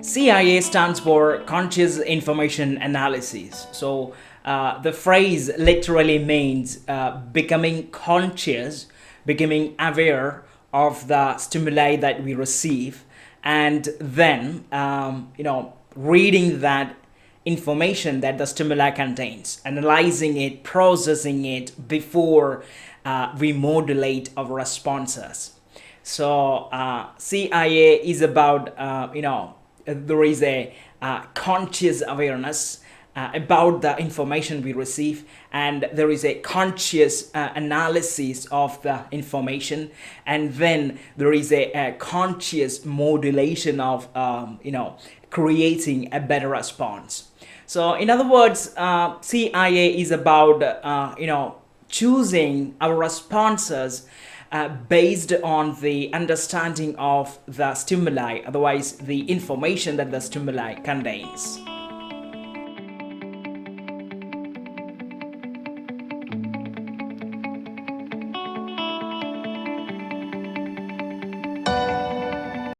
CIA stands for Conscious Information Analysis. So the phrase literally means becoming conscious, becoming aware of the stimuli that we receive, and then reading that information that the stimuli contains, analyzing it, processing it before we modulate our responses. So CIA is about there is a conscious awareness about the information we receive, and there is a conscious analysis of the information, and then there is a conscious modulation of creating a better response. So in other words, CIA is about choosing our responses based on the understanding of the stimuli, otherwise the information that the stimuli contains.